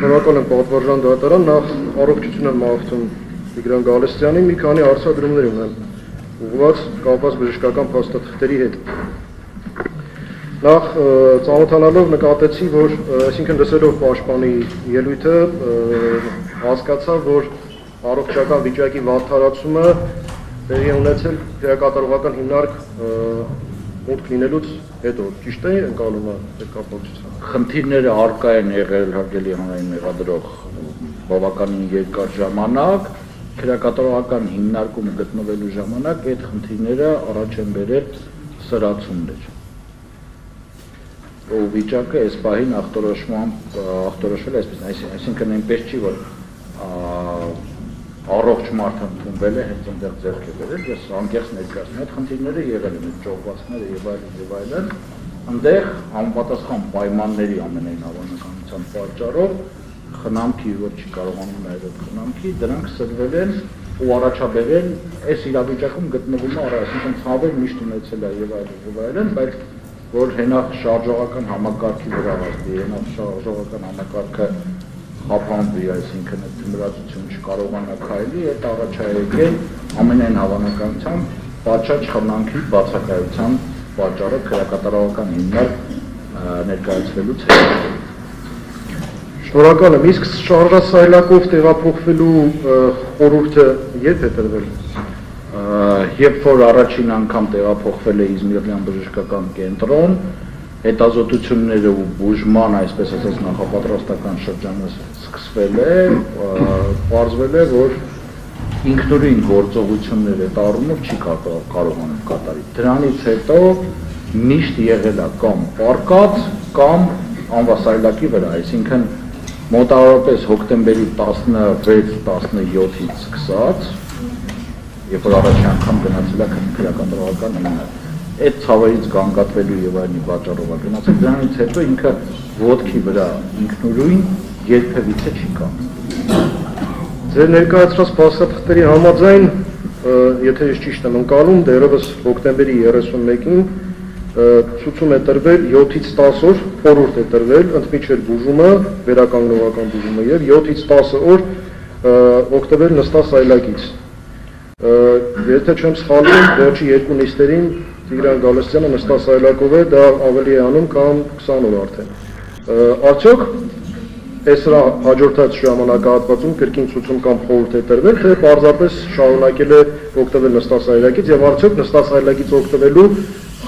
Շնորհակալ եմ պատվարժան դատարան, նախ առողջություն եմ մաղթում Տիգրան Գալստյանին, մի քանի հարցադրումներ ունեմ ուղղված կապված բժշկական փաստաթղթերի հետ։ Նախ ծանոթանալով նկատեցի, որ այսինքն լսելով պաշտպանի ելույթը հասկացա, որ առողջական վիճակի վատթարացումը տեղի է ունեցել քրեակատարողական հիմնարկ մուտք լինելուց հետո, ճիշտ է ընկալումը այդ կապակցությամբ։ Խնդիրները առկա են եղել հարգելի հանրային մեղադրող բավականին երկար ժամանակ, քրեակատարողական հիմնարկում գտնվելու ժամանակ այդ խնդիրները առաջ են բերել սրացումներ։ Ու վիճակը այս պահին ախտորոշվել այսպես, այսինքն այնպես չի, որ առողջ մարդը ընդունվել է, հենց այնտեղ ձեռք է բերել, ես անկեղծ ներկայացնում եմ, այդ խնդիրները եղել են, այդ ճողվածքները եւ այլն, այնտեղ անպատասխան պայմանների ամենայն հավանականության պատճառով խնամքի, որ չի կարողանում նայել այդ խնամքի, դրանք սրվել են ու առաջաբերել այս իրավիճակում գտնվումը, այսինքն ցավեր միշտ ունեցել է եւ այլն, բայց որ հենախ շարժողական համակարգի վրա ազդի, հենախ շարժողական համակարգը խափանվի, այսինքն այդ թմրացություն չկարողանա քայլի, այդ առաջայեկել ամենայն հավանականությամբ պատշաճ խնամքի բացակայության պատճառով քրեակատարողական հիմնարկ ներկայացվելուց հետո։ Շնորհակալ եմ, իսկ շարժասայլակով տեղափոխվելու խորհուրդը երբ է տրվել։ Երբ որ առաջին անգամ տեղափոխվել է Իզմիրյան բժշկական կենտրոն, հետազոտությունները ու բուժման, այսպես ասած, նախապատրաստական շրջանը սկսվել է, պարզվել է, որ ինքնուրույն գործողություններ այդ առումով չի կարողանում կատարել։ Դրանից հետո միշտ եղել է կամ պառկած, կամ անվասայլակի վրա, այսինքն մոտավորապես հոկտեմբերի 16-17-ից սկսած, երբ որ առաջին անգամ գնացել է քրեակատարողական հիմնարկ։ Այդ ցավերից գանգատվելու եւ այլնի պատճառով է գնացել, դրանից հետո ինքը ոտքի վրա ինքնուրույն երբևիցե չի կանգնել։ Ձեր ներկայացրած փաստաթղթերի համաձայն, եթե ես ճիշտ եմ ընկալում, դեռևս հոկտեմբերի 31-ին ցուցում է տրվել 7-ից 10 օր, խորհուրդ է տրվել ընդմիջել բուժումը, վերականգնողական բուժումը եւ 7-ից 10 օր օգտվել նստասայլակից։ Եթե չեմ սխալվում, վերջի երկու նիստերին Տիգրան Գալստյանը նստասայլակով է, դա ավելի է անում, կամ 20 օր արդեն։ Արդյոք այս հաջորդած ժամանակահատվածում կրկին ցուցում կամ խորհուրդ է տրվել, թե պարզապես շարունակել է օգտվել նստասայլակից եւ արդյոք նստասայլակից օգտվելու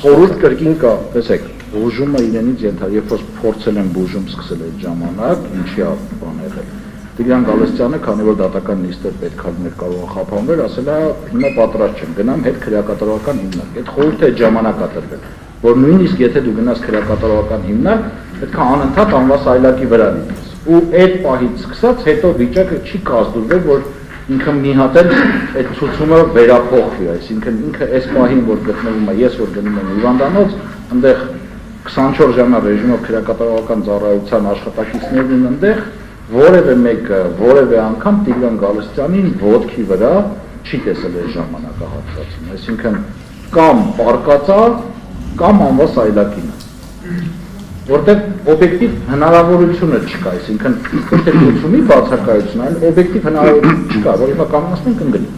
խորհուրդ կրկին կա։ Տեսեք, բուժումը իրենից երբ որ փորձել են բուժում սկսել այդ ժամանակ, ինչի բան եղել։ Տիգրան Գալստյանը, քանի որ դատական նիստեր պետք է լիներ կարող խափանվել, ասել է հիմա պատրաստ չեմ, գնամ հետ քրեակատարողական հիմնարկ։ Այդ խորհուրդը այդ ժամանակ է տրվել, որ նույնիսկ եթե դու գնաս քրեակատարողական հիմնարկ, պետք է անընդհատ անվասայլակի վրա լինես։ Ու այդ պահից սկսած հետո վիճակը չի կազդուրվել, որ ինքը մի հատ էլ այդ ցուցումը վերափոխվի, այսինքն ինքը այս պահին, որ գտնվում է, ես որ գնում եմ հիվանդանոց, այնտեղ 24 ժամյա ռեժիմով քրեակատարողական ծառայության աշխատակիցներն են այնտեղ, որևէ մեկը, որևէ անգամ Տիգրան Գալստյանին ոտքի վրա չի տեսել այս ժամանակահատվածում, այսինքն կամ պառկածա, կամ անվասայլակին, որտեղ օբյեկտիվ հնարավորությունը չկա, այսինքն ոչ թե ցուցումի բացակայություն, այլ օբյեկտիվ հնարավորություն չկա, որ հիմա կանգնացնենք ընկնի։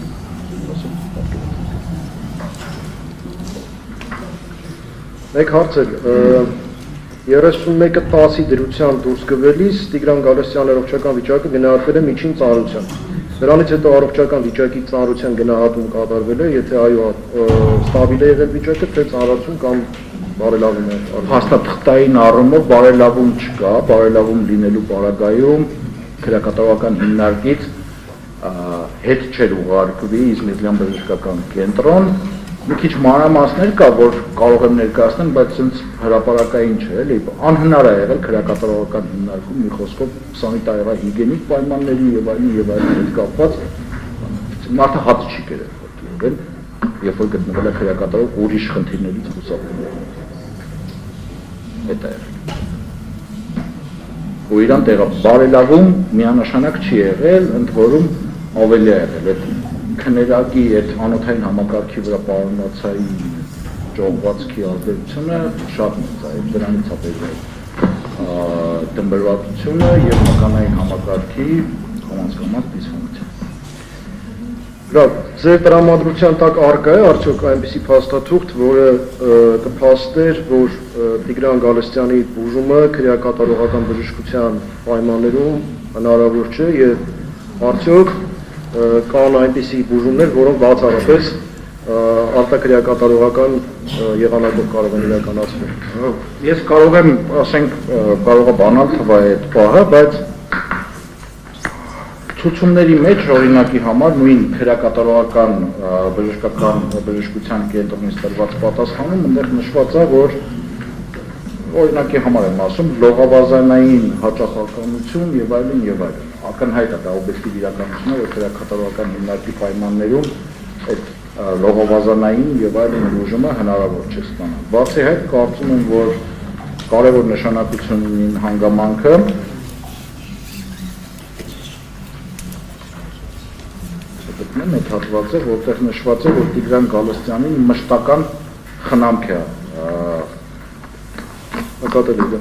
Մեկ հարց է, 31-10-ի դրության դուրս գվելիս Տիգրան Գալստյանի առողջական վիճակը գնահատվել է միջին ծանրության։ Դրանից հետո առողջական վիճակի ծանրության գնահատում կատարվել է, եթե այո, ստաբիլ է եղել վիճակը, թե ծանրացում կամ բարելավում է։ Փաստաթղթային առումով բարելավում չկա, բարելավում լինելու պարագայում քրեակատարողական հիմնարկից հետ չէր ուղարկվի Իզմիրյան բժշկական կենտրոն։ Մի քիչ մանրամասներ կա, որ կարող եմ ներկայացնել, բայց ցենց հրապարակային չէ, էլի անհնար է եղել քրեակատարողական հիմնարկում մի խոսքով սանիտարահիգիենիկ պայմանների եւ այլն հետ կապված մարդը հաց չի կերել, երբ որ գտնվել է քրեակատարող ուրիշ խնդիրներից խուսափում։ Այդ է եղել։ Ու իրան տեղը բարելավում միանշանակ չի եղել, ընդ որում ավելի է եղել քներակի այդ անոթային համակարգի վրա պարոնացայի ճողվածքի ազդեցությունը շատ մեծ է, դրանից է բերվել դմբրվածությունը եւ մկանային համակարգի Լավ, ձեր տրամադրության տակ առկա է արդյոք այնպիսի փաստաթուղթ, որը կփաստեր, որ Տիգրան Գալստյանի բուժումը քրեակատարողական բժշկության պայմաններում հնարավոր չէ եւ արդյոք կան այնպիսի բուժումներ, որոնք բացառապես արտաքրեակատարողական եղանակով կարող են իրականացվել։ Ես կարող եմ, ասենք, կարող է բանալ թվա այդ պահը, բայց ցուցումների մեջ օրինակի համար նույն քրեակատարողական բժշկության կենտրոնից տրված պատասխանում այնտեղ նշված է, որ օրինակի համար եմ ասում, լողավազանային հաճախականություն եւ այլն եւ այլն։ Ակնհայտ է դա օբյեկտիվ իրականություն է, որ քրեակատարողական հիմնարկի պայմաններում այդ լողավազանային եւ այլն բուժումը հնարավոր չէ ստանալ։ Բացի այդ, կարծում եմ, որ կարևոր նշանակություն ունի հանգամանքը այդ հատվածը, որտեղ նշված է, որ Տիգրան Գալստյանին մշտական խնամք է նկատել է։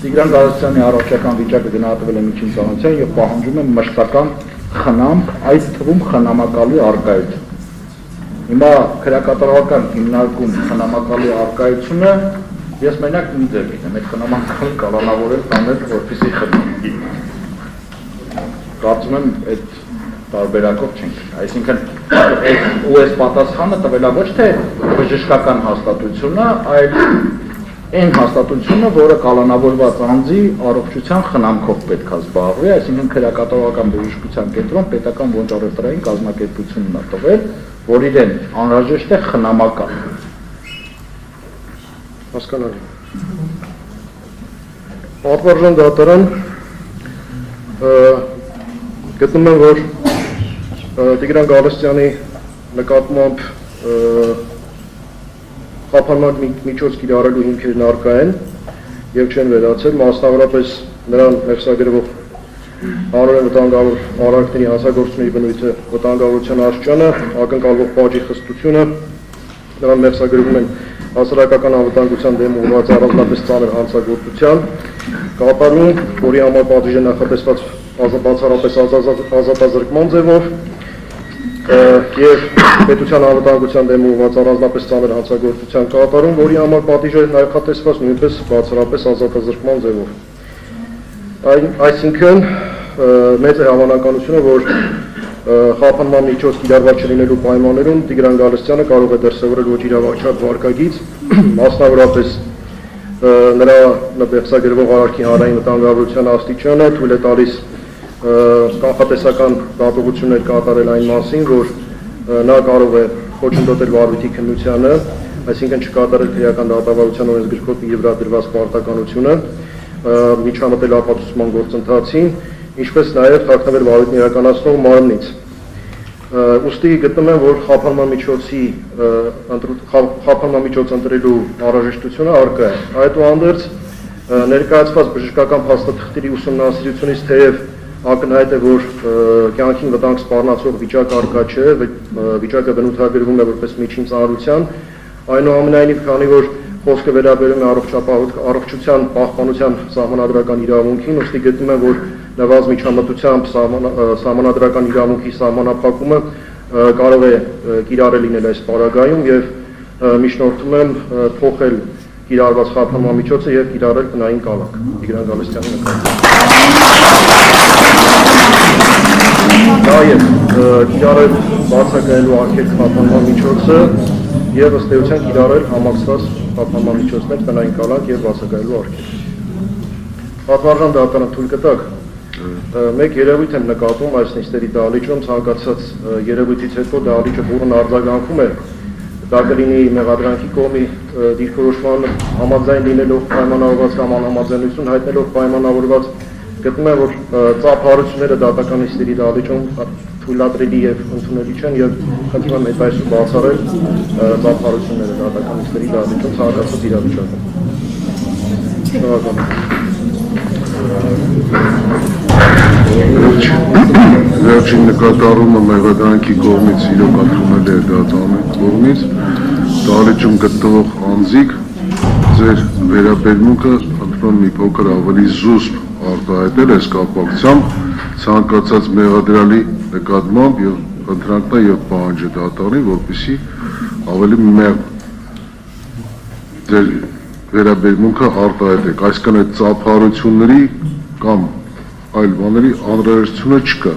Տիգրան Գալստյանի առողջական վիճակը գնահատվել է միջին ծանոթության եւ պահանջում է մշտական խնամք, այդ թվում խնամակալի առկայություն։ Հիմա քրեակատարողական հիմնարկում խնամակալի առկայությունը ես մենակ մի ձեր գիտեմ, այդ խնամակալը կալանավորել տանել, որպեսզի խնամի։ Կարծում եմ այդ տարբերակով չենք, այսինքն այս պատասխանը տվելա ոչ թե բժշկական հաստատությունը, այլ այն հաստատությունը, որը կալանավորված անձի առողջության խնամքով պետք է զբաղվի, այսինքն քրեակատարողական բժշկության կենտրոն պետական ոնճառետրային կազմակերպությունն է տվել, որ իրեն անհրաժեշտ է խնամակալ։ Հասկանալի։ Պատվարժան դատարան գտնում եմ, որ Տիգրան Գալստյանի նկատմամբ խափանման միջոց կիրառելու հիմքերն առկա են եւ չեն վերացել, մասնավորապես նրան մեղսագրվող հանրային վտանգավոր արարքների հանցագործությունների բնույթը, վտանգավորության աստիճանը, ակնկալվող բաժի խստությունը, նրան մեղսագրվում են հասարակական անվտանգության դեմ ուղղված առանձնապես ծանր հանցագործության կատարում, որի համար պատիժ է նախատեսված բացառապես ազատազրկման ձևով եւ պետության անվտանգության դեմ ուղղված առանձնապես ծանր հանցագործության կատարում, որի համար պատիժ է նախատեսված նույնպես բացառապես ազատազրկման ձևով։ Այսինքն մեծ է հավանականությունը, որ խափանման միջոց կիրառված չլինելու պայմաններում Տիգրան Գալստյանը կարող է դրսևորել ոչ իրավաչափ վարկագիծ, մասնավորապես նրա մեղսագրվող արարքի հանրային վտանգավորության աստիճանը թույլ է տալիս կանխատեսական դատողություններ կատարել այն մասին, որ նա կարող է խոչընդոտել վարույթի քննությանը, այսինքն չկատարել քրեական դատավարության օրենսգրքով իր վրա դրված պարտականությունը, միջամտել ապացուցման գործընթացին, ինչպես նաև թաքնվել վարույթն իրականացնող մարմնից։ Ուստի գտնում եմ, որ խափանման միջոց ընտրելու անհրաժեշտությունը առկա է։ Այդուհանդերձ ներկայացված բժշկական փաստաթղթերի ուսումնասիրությունից թեև ակնհայտ է, որ կյանքին վտանգ սպառնացող վիճակ առկա չէ, վիճակը բնութագրվում է որպես միջին ծանրության, այնուամենայնիվ, քանի որ խոսքը վերաբերում է առողջության պահպանության սահմանադրական իրավունքին, ուստի գտնում եմ, որ նվազ միջամտությամբ սահմանադրական իրավունքի սահմանափակումը կարող է կիրառել լինել այս պարագայում եւ միջնորդում եմ փոխել կիրառված խափանման միջոցը եւ կիրառել տնային կալանք Տիգրան Գալստյանի նկատմամբ։ Նաեւ կիրառել բացակայելու արգելք խափանման միջոցը եւ ըստ էության կիրառել համակցված խափանման միջոցներ տնային կալանք եւ բացակայելու արգելք։ Պատվարժան դատարան թույլ կտակ մեկ երևույթ եմ նկատում այս նիստերի դահլիճում, ցանկացած երևույթից հետո դահլիճը բուռն արձագանքում է, դա կլինի մեղադրանքի կողմի դիրքորոշման համաձայն լինելով պայմանավորված կամ անհամաձայնություն հայտնելով պայմանավորված, գտնում եմ, որ ծափահարությունները դատական նիստերի դահլիճում թույլատրելի եւ ընդունելի չեն եւ խնդրում եմ այդ այսօր բացառել ծափահարությունները դատական նիստերի դահլիճում ցանկացած իրավիճակում։ Շնորհակալ Վերջին նկատառումը մեղադրանքի կողմից իրականացվել է դատարանի կողմից, դահլիճում գտնվող անձիկ ձեր վերաբերմունքը ընդունում մի փոքր ավելի զուսպ արտահայտել այս կապակցությամբ ցանկացած մեղադրյալի նկատմամբ եւ խնդրանքն եւ պահանջը դատարանին, որպեսզի ավելի մեղմ ձեր վերաբերմունքը արտահայտեք, այսինքն այդ ծափարությունների կամ այլ բաների անհրաժեշտությունը չկա։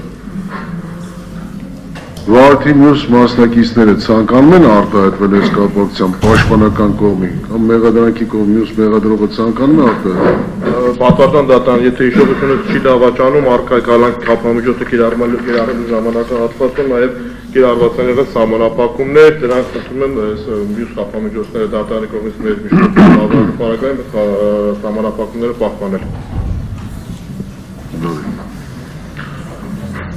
Վարդի մյուս մասնակիցները ցանկանում են արտահայտվել այս կապակցությամբ պաշտպանական կողմի կամ մեղադրանքի կողմի մյուս մեղադրողը ցանկանում է արտահայտվել։ Պատվաստան դատարան, եթե հիշողությունը չի դավաճանում, առկա կալանք կապամիջոցը կիրառելու ժամանակահատվածում, նաև կիրառված են եղել սահմանափակումներ, դրանք խնդրում եմ մյուս կապամիջոցները դատարանի կողմից մեր միջոցով պարագայում սահմանափակումները պահպանել։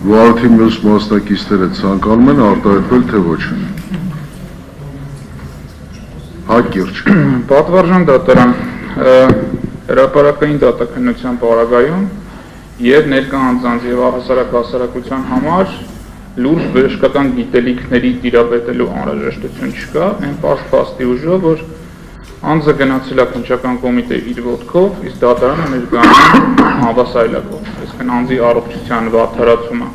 Վարդի մյուս մասնակիցները ցանկանում են արտահայտվել, թե ոչ։ Հակիրճ։ Պատվարժան դատարան, հրապարակային դատականության պարագայում եւ ներկա անձանց եւ առհասարակ հասարակության համար լուրջ բժշկական գիտելիքների տիրապետելու անհրաժեշտություն չկա, այն փաստի ուժով, որ անձը գնացել է քննչական կոմիտե իր ոտքով, իսկ դատարանը ներկայանում հավասարակով, այսինքն անձի առողջության վատթարացումը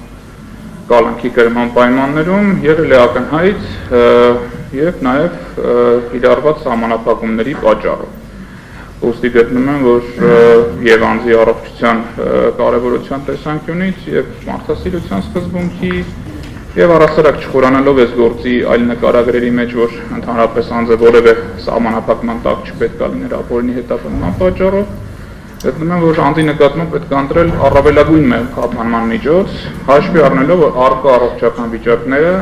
կալանքի կրման պայմաններում եղել է ակնհայտ եւ նաեւ կիրառված սահմանափակումների պատճառով։ Ուստի գտնում եմ, որ եւ անձի առողջության կարեւորության տեսանկյունից եւ մարդասիրության սկզբունքի եւ առհասարակ չխորանալով այս գործի այլ նկարագրերի մեջ, որ ընդհանրապես անձը որևէ սահմանափակման տակ չպետք է լիներ ապօրինի հետապնդման պատճառով, գտնում եմ, որ անձի նկատմամբ պետք է ընտրել առավելագույն խափանման միջոց, հաշվի առնելով, որ առկա առողջական վիճակները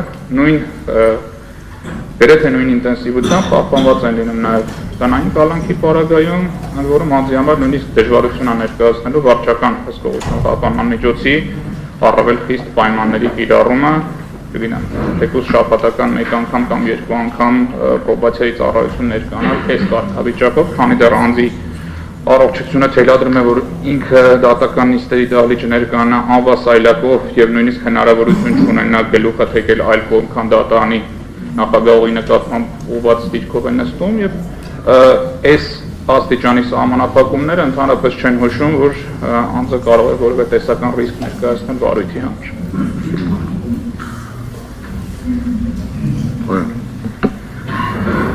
գրեթե նույն ինտենսիվությամբ պահպանված են լինում նաեւ կանային կալանքի պարագայում, ընդ որում անձի համար նույնիսկ դժվարություն է ներկայացնելու վարչական հսկողություն խափանման միջոցի առավել խիստ պայմանների կիրառումը, թեկուզ շաբաթական մեկ անգամ կամ երկու անգամ պրոբացիայի ծառայություն ներկայանալ այս կարգավիճակով, քանի դեռ անձի առողջությունը թելադրում է, որ ինքը դատական նիստերի դահլիճը ներկայանա անվասայլակով եւ նույնիսկ հնարավորություն չունենա գլուխը թեքել այլ կողմ, քան դատարանի նախագահի նկատմամբ ուղղված դիրքով է նստում եւ այս աստիճանի սահմանափակումները ընդհանրապես չեն հուշում, որ անձը կարող է որևէ տեսական ռիսկ ներկայացնել վարույթի համար։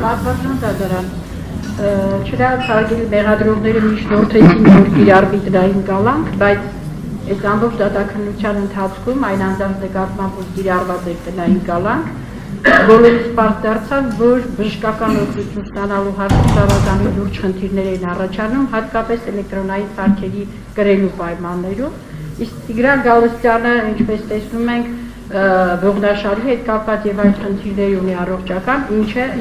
Պատվաստան դատարան, չնայած հարգելի մեղադրողները միջնորդեցին, որ կիրառվի տնային կալանք, բայց այս ամբողջ դատաքննության ընթացքում այն անձանց նկատմամբ, որ կիրառված է տնային կալանք, բոլորից պարզ դարձավ, որ բժշկական օգնություն ստանալու հարցում բավականին լուրջ խնդիրներ են առաջանում, հատկապես էլեկտրոնային սարքերի կրելու պայմաններում, իսկ Տիգրան Գալստյանը, ինչպես տեսնում ենք, ողնաշարի հետ կապված եւ այլ խնդիրներ ունի առողջական,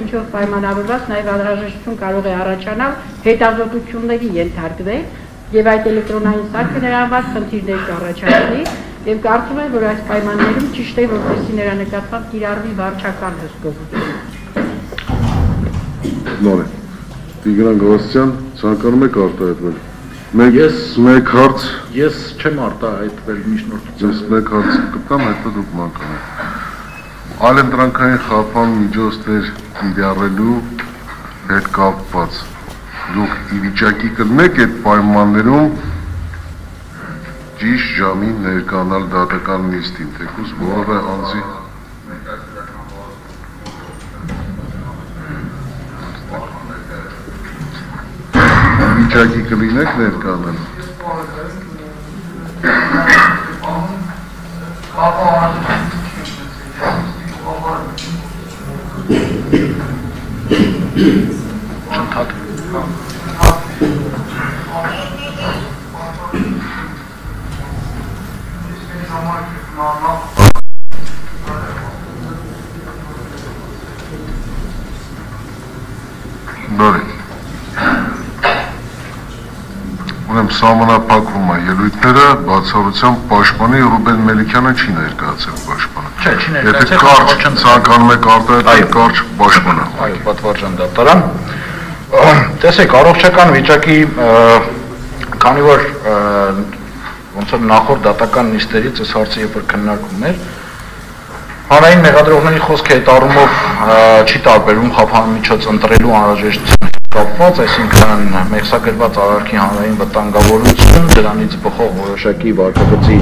ինչով պայմանավորված նաեւ անհրաժեշտություն կարող է առաջանալ հետազոտությունների ենթարկվել եւ այդ էլեկտրոնային սարքը նրա համար խնդիրներ կառաջացնի եւ կարծում եմ, որ այս պայմաններում ճիշտ է, որպեսզի նրա նկատմամբ կիրառվի վարչական հսկողություն։ Նորե, Տիգրան Գալստյան, ցանկանում եք արտահայտվել։ Մեկ հարց։ Ես չեմ արտահայտվել միջնորդությամբ։ Ես մեկ հարց կտամ, հետո դուք մանկանք։ Այլընտրանքային խափան միջոցներ կիրառելու հետ կապված դուք ի վիճակի կլինեք այդ պայմաններում ճիշտ ժամին ներկայանալ դատական նիստին, թեկուզ որևէ անձի վիճակի կլինեք ներկայանալ։ Բարի։ Ուրեմն սահմանափակվում է ելույթները, բացառությամբ պաշտպանի Ռուբեն Մելիքյանը չի ներկայացել պաշտպանը։ Չէ, չի ներկայացել։ Եթե կարճ ցանկանում եք արտահայտել, կարճ պաշտպանը։ Այո, պատվարժան դատարան։ Տեսեք, առողջական վիճակի, քանի որ ոնց որ նախորդ դատական նիստերից այս հարցը երբ որ քննարկվում էր, հանրային մեղադրողների խոսքը այդ առումով չի տարբերում խափան միջոց ընտրելու անհրաժեշտությունը կապված, այսինքն մեղսակրված արարքի հանրային վտանգավորություն, դրանից բխող որոշակի վարկագծի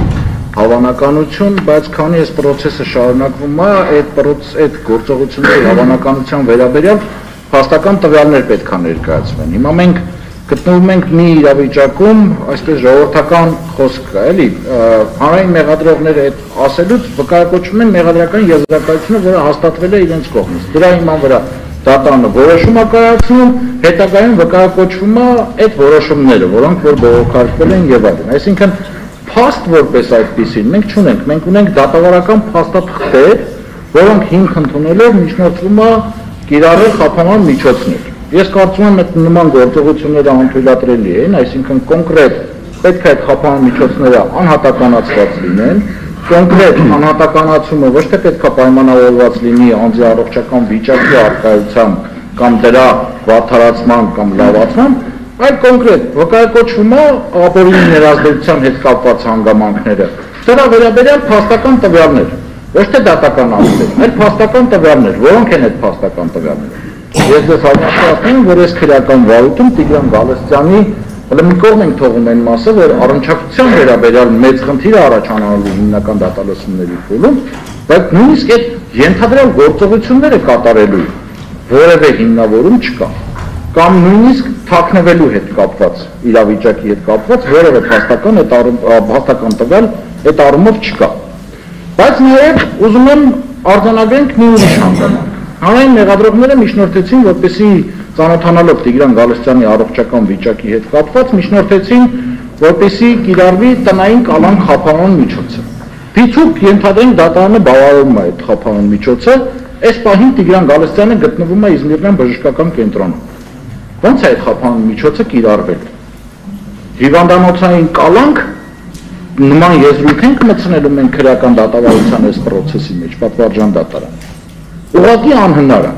հավանականություն, բայց քանի այս process-ը շարունակվում է, այդ գործողությունների հավանականության վերաբերյալ փաստական տվյալներ պետք է ներկայացվեն։ Հիմա մենք գտնվում ենք մի իրավիճակում, այսպես ժողովրդական խոսք կա, էլի, հանրային մեղադրողները այդ ասելուց վկայակոչվում են մեղադրական եզրակացությունը, որը հաստատվել է իրենց կողմից։ Դրա հիման վրա դատարանը որոշում է կայացնում, հետագայում վկայակոչվում է այդ որոշումները, որոնք որ բողոքարկվել են եւ այլն։ Այսինքն փաստ որպես այդպեսին մենք չունենք, մենք ունենք դատավարական փաստաթղթեր, որոնք հիմք ընդունելով միջնորդվում է կիրառել խափանման միջոցներ։ Ես կարծում եմ այդ նման գործողությունները անթույլատրելի են, այսինքն կոնկրետ պետք է այդ խափանման միջոցները անհատականացված լինեն, կոնկրետ անհատականացումը ոչ թե պետք է պայմանավորված լինի անձի առողջական վիճակի առկայությամբ կամ դրա վատթարացման կամ լավացման, այլ կոնկրետ վկայակոչվում է ապօրինի ներազդեցության հետ կապված հանգամանքները, դրա վերաբերյալ փաստական տվյալներ, ոչ թե դատական ակտեր, այլ փաստական տվյալներ, որոնք են այդ փաստական տվյալները։ Ես դες հայտնացնում, որ այս քրեական վարույթում Տիգրան Գալստյանի մի կողմ ենք թողում այն մասը, որ առնչակցության վերաբերյալ մեծ խնդիր է առաջանալու հիմնական դատալսումների փուլում, բայց նույնիսկ այդ ենթադրյալ գործողությունները կատարելու որևէ հիմնավորում չկա, կամ նույնիսկ թաքնվելու հետ կապված, իրավիճակի հետ կապված որևէ փաստական տվյալ այդ առումով չկա։ Բայց նաև ուզում եմ արձանագրենք մի ուրիշ հանգամանք։ Հանրային մեղադրողները միջնորդեցին, որպեսզի ծանոթանալով Տիգրան Գալստյանի առողջական վիճակի հետ կապված, միջնորդեցին, որպեսզի կիրառվի տնային կալանք խափանման միջոցը։ Փիցուկ ենթադրենք դատարանը բավարարում է այդ խափանման միջոցը, այս պահին Տիգրան Գալստյանը գտնվում է Իզմիրյան բժշկական կենտրոնում։ Ոնց է այդ խափանման միջոցը կիրառվել։ Հիվանդանոցային կալանք նման եզրույթ ենք մտցնելու մենք քրեական դատավարության այս process-ի մեջ, պատվարժան դատարան։ Ուղղակի անհնար է։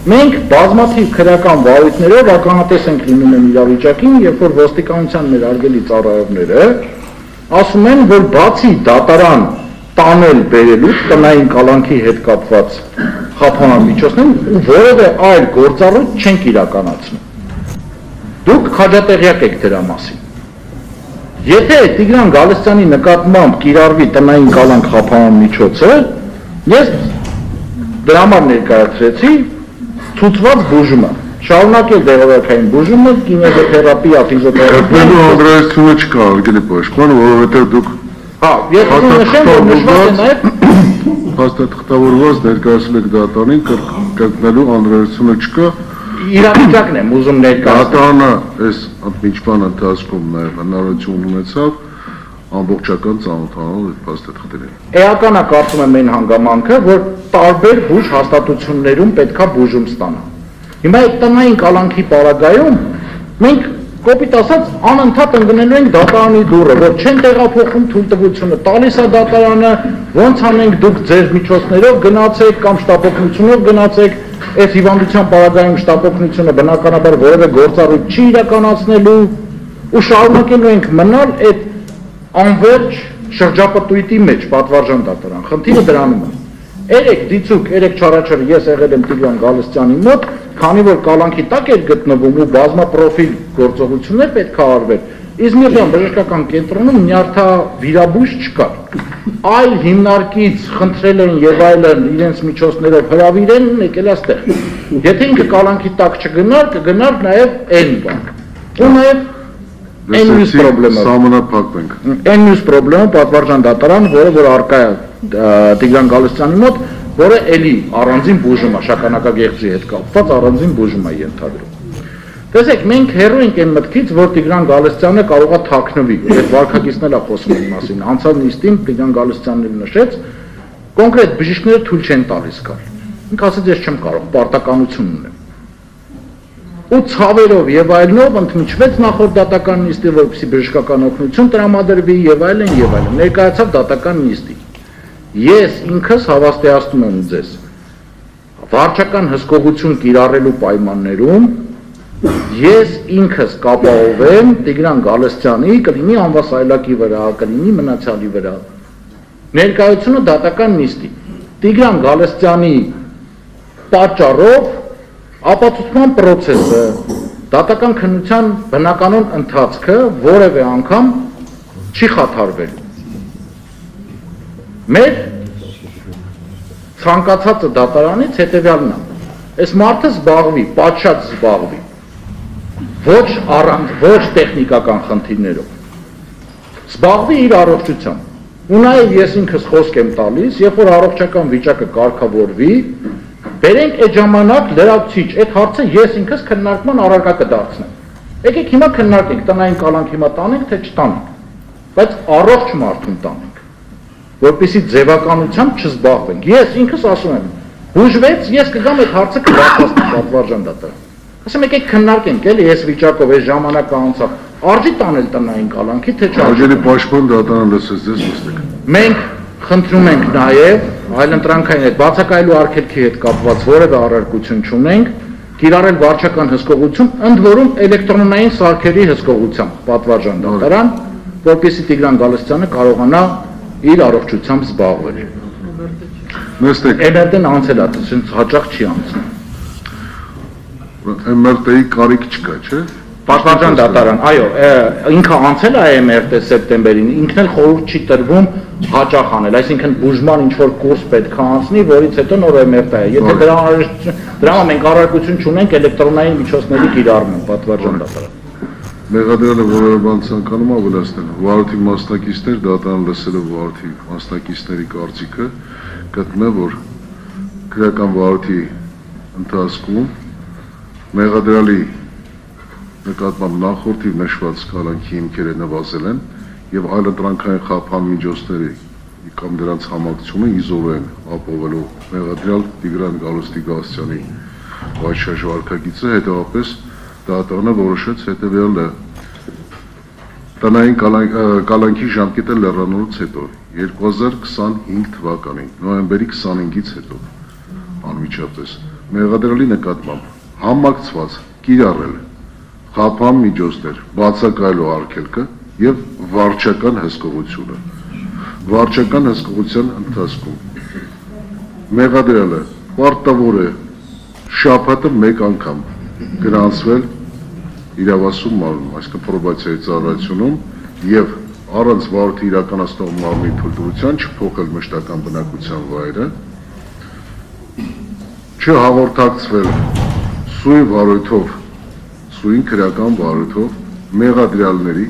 Մենք բազմաթիվ քրեական վարույթներով ականատես ենք լինում են իրավիճակին, երբ որ ոստիկանության մեր արգելի ծառայողները ասում են, որ բացի դատարան տանել բերելուց տնային կալանքի հետ կապված խափանման միջոցներն որևէ այլ գործառույթ չենք իրականացնում։ Դուք քաջատեղյակ եք դրա մասին։ Եթե Տիգրան Գալստյանի նկատմամբ կիրառվի տնային կալանք խափանման միջոցը, ես դրա համար ներկայացրեցի ցուցված բուժումը, շարունակել դեղորայքային բուժումը, կինեզոթերապիա, ֆիզիոթերապիա։ Անդրայությունը չկա, արգելի պաշտպան, որովհետև դուք ես ուզում նշեմ, որ նշված է նաև փաստաթղթավորված ներկայացրել եք դատարանին, կրկնելու անդրայությունը չկա։ Իրավիճակն եմ ուզում ներկայացնել։ Դատարանը այս ընդմիջման ընթացքում նաև հնարավորություն ունեցավ ամբողջական ծանոթանալ այդ փաստաթղթերին։ Էական է կարծում եմ այն հանգամանքը, որ տարբեր բուժ հաստատություններում պետքա բուժում ստանա։ Հիմա այդ տնային կալանքի պարագայում մենք կոպիտ ասած անընդհատ ընկնելու ենք դատարանի դուռը, որ չեն տեղափոխում թույլտվությունը, տալիս է դատարանը, ոնց անենք դուք ձեր միջոցներով գնացեք կամ շտապօգնությունով գնացեք, այս հիվանդության պարագայում շտապօգնությունը բնականաբար որևէ գործառույթ չի իրականացնելու ու շարունակելու ենք մնալ այդ անվերջ շրջապտույտի մեջ պատվարժան դատարան։ Խնդիրը դրանում է։ Երեք դիցուկ, երեք չարաչար ես եղել եմ Տիգրան Գալստյանի մոտ, քանի որ կալանքի տակ էր գտնվում ու բազմապրոֆիլ գործողություններ պետք է արվեր։ Իզմիրյան բժշկական կենտրոնում նյարդավիրաբույժ չկար։ Այլ հիմնարկից խնդրել են եւ այլն իրենց միջոցներով հրավիրեն եկել այստեղ։ Եթե ինքը կալանքի տակ չգնար, կգնար նաեւ այն բան։ Ու նաեւ այն մյուս պրոբլեմը։ Սահմանափակվենք։ Այն մյուս պրոբլեմը պատվարժան դատարան, որ առկա է Տիգրան Գալստյանի մոտ, որը էլի առանձին բուժում է, շագանակագեղձի հետ կապված առանձին բուժում է ենթադրում։ Տեսեք, մենք հեռու ենք այն մտքից, որ Տիգրան Գալստյանը կարող է թաքնվի, այդ վարքագիծն էլ խոսում են մասին։ Անցյալ նիստին Տիգրան Գալստյանն էլ նշեց, կոնկրետ բժիշկները թույլ չեն տալիս գալ։ Ինքը ասաց, ես չեմ կարող, պարտականություն ունեմ։ Ու ցավերով եւ այլնով ընդմիջվեց նախորդ դատական նիստի, որպեսզի բժշկական օգնություն տրամադրվի եւ այլն եւ այլն։ Ներկայացավ դատական նիստի։ Ես ինքս հավաստիացնում եմ ձեզ, վարչական հսկողություն կիրառելու պայմաններում ես ինքս կապահովեմ Տիգրան Գալստյանի, կլինի անվասայլակի վրա, կլինի մնացյալի վրա, ներկայությունը դատական նիստի։ Տիգրան Գալստյանի պատճառով ապացուցման process-ը, դատական քննության բնականon ընթացքը որևէ անգամ չի խաթարվել։ Մեր ցանկացածը դատարանից հետևյալն է։ Այս մարդը զբաղվի, պատշաճ զբաղվի, ոչ տեխնիկական խնդիրներով, զբաղվի իր առողջությամբ։ Ու նաև ես ինքս խոսք եմ տալիս, երբ որ առողջական վիճակը կարգավորվի, բերենք այդ ժամանակ լրացուցիչ, այդ հարցը ես ինքս քննարկման առարկա կդարձնեմ։ Եկեք հիմա քննարկենք, տնային կալանք հիմա տանենք, թե չտանենք, բայց առողջ մարդուն տանենք, որպեսզի ձևականությամբ չզբաղվենք։ Ես ինքս ասում եմ, հուժվեց, ես կգամ այդ հարցը կբացատրեմ պատվարժան դատարան։ Ասեմ եկեք քննարկենք, էլի այս վիճակով այս ժամանակը անցավ, արժի տանել տնային կալանքի, թե չէ։ Արգելի պաշտպան դատարան լսեց ձեզ նստեք։ Մենք խնդրում ենք նաև այլընտրանքային հետ բացակայելու արգելքի հետ կապված որևէ առարկություն չունենք, կիրառել վարչական հսկողություն, ընդ որում էլեկտրոնային սարքերի հսկողությամբ պատվարժան դատարան, որպեսզի Տիգրան Գալստյանը կարողանա իր առողջությամբ զբաղվել։ Նստեք։ Էներդեն անցել է, ցույց հաճախ չի անցնում։ MRT-ի կարիք չկա, չէ՞։ Պատվարժան դատարան, այո, ինքը անցել է MRT սեպտեմբերին, ինքն էլ խորհուրդ չի տրվում հաճախ անել, այսինքն բուժման ինչ-որ կուրս պետք է անցնի, որից հետո նոր MRT է։ Եթե դրա մենք առարկություն չունենք էլեկտրոնային միջոցների կիրառման, պատվարժան դատարան։ Մեղադրյալը որևէ բան ցանկանում ավելացնել, վարորդի մասնակիցներ դատարան լսելով վարորդի մասնակիցների կարծիքը գտնում է, որ քրեական վարորդի ընթացքում մեղադրյալի նկատմամբ նախորդիվ նշված կալանքի հիմքերը նվազել են եւ այլընտրանքային խափան միջոցների կամ դրանց համակցությունը իզորեն ապահովելու մեղադրյալ Տիգրան Գալստյանի վայրաշարժ վարքագիծը, հետեւաբար դատարանը որոշեց հետևյալը. տնային կալանքի ժամկետը լեռանալուց հետո 2025 թվականին նոյեմբերի 25-ից հետո անմիջապես մեղադրյալի նկատմամբ համակցված կիրառել խափան միջոցներ, բացակայելու արգելքը եւ վարչական հսկողությունը։ Վարչական հսկողության ընթացքում մեղադրյալը պարտավոր է շաբաթը մեկ անգամ գրանցվել իրավասու մարմնում, այսինքն պրոբացիայի ծառայությունում եւ առանց վարորդի իրականացնող մարմնի թույլտվության չփոխել մշտական բնակության վայրը, չհաղորդակցվել սույն վարույթով, սույն քրեական վարույթով մեղադրյալների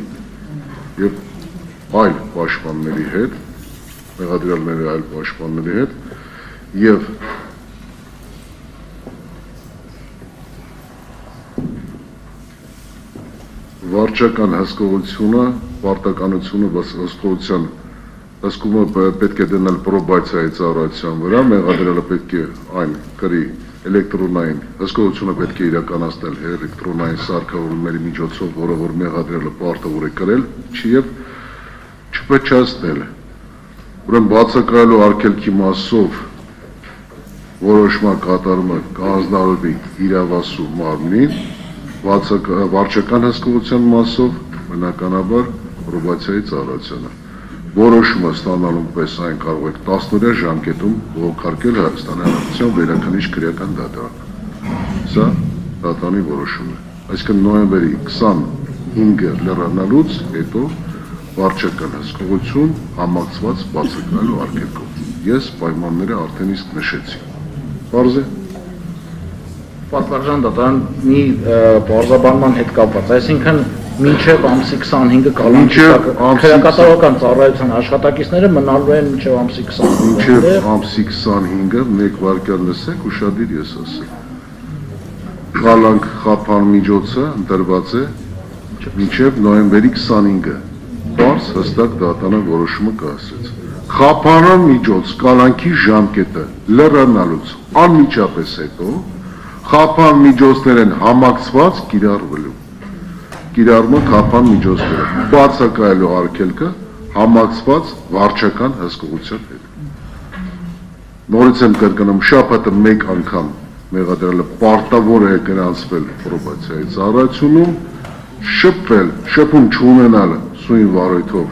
եւ այլ պաշտպանների հետ, մեղադրյալների այլ պաշտպանների հետ եւ վարչական հսկողությունը, պարտականությունը հսկողության հսկումը պետք է դնել պրոբացիայի ծառայության վրա, մեղադրյալը պետք է այն կրի էլեկտրոնային հսկողությունը պետք է իրականացնել էլեկտրոնային սարքավորումների միջոցով, որը որ մեղադրյալը պարտավոր է կրել, եւ չպեչացնել։ Ուրեմն բացակայելու արգելքի մասով որոշման կատարումը կհանձնարարվի իրավասու մարմնին, վարչական հսկողության մասով բնականաբար պրոբացիայի ծառայությանը։ Որոշումը ստանալու պես այն կարող է 10-օրյա ժամկետում բողոքարկել Հայաստանի Հանրապետության վերաքննիչ քրեական դատարան։ Սա դատարանի որոշումն է։ Այսինքն նոյեմբերի 25-ը լրանալուց հետո վարչական հսկողություն համակցված բացակայելու արգելքով։ Ես պայմանները արդեն իսկ նշեցի։ Պարզ է։ Պատվարժան դատարանի բարձաբանման հետ կապված, այսինքն մինչև ամսի 25-ը կալանքի քրեակատարական ծառայության աշխատակիցները մնալու են մինչև ամսի 25-ը։ Մինչև ամսի 25-ը մեկ վայրկյան լսեք, ուշադիր ես ասել։ Կալանք խափան միջոցը ընտրված է մինչև նոյեմբերի 25-ը։ Բարձ հստակ դատանը որոշումը կասեց։ Խափանան միջոց կալանքի ժամկետը լեռանալուց անմիջապես հետո խափան միջոցներ են համակցված կիրառվելու։ Կիրառումը խափան միջոցները, բացակայելու արգելքը համակցված վարչական հսկողության հետ։ Նորից եմ կրկնում, շաբաթը մեկ անգամ մեղադրյալը պարտավոր է գրանցվել պրոբացիայի ծառայությունում, շփվել, շփում չունենալ սույն վարույթով,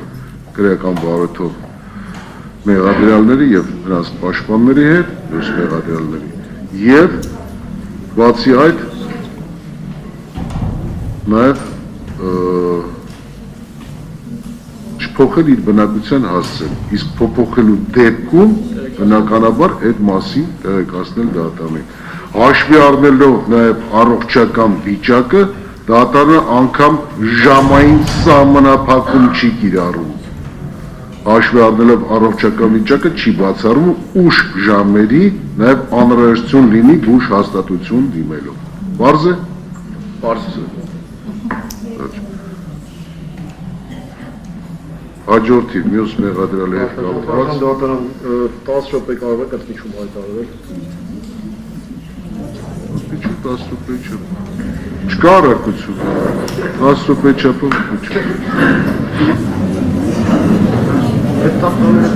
քրեական վարույթով մեղադրյալների եւ նրանց պաշտպանների հետ, մյուս մեղադրյալների եւ Բացի այդ, նաև չփոխել իր բնակության հասցեն, իսկ փոփոխելու դեպքում բնականաբար այդ մասին տեղեկացնել դատարանին։ Հաշվի առնելով նաև առողջական վիճակը, դատարանը անգամ ժամային սահմանափակում չի կիրառում։ Հաշվի առնելով առողջական վիճակը չի բացառում ուշ ժամերի նաև անհրաժեշտություն լինի բուժ հաստատություն դիմելով։ Պարզ է։ Հաջորդի մյուս մեղադրյալի հետ կապված դատարան 10 րոպե կարող է կրկիչում հայտարարել։ Կրկիչում 10 րոպե չէ։ Չկա առարկություն։ 10 րոպե չափով չէ։ Այդ տաղտաները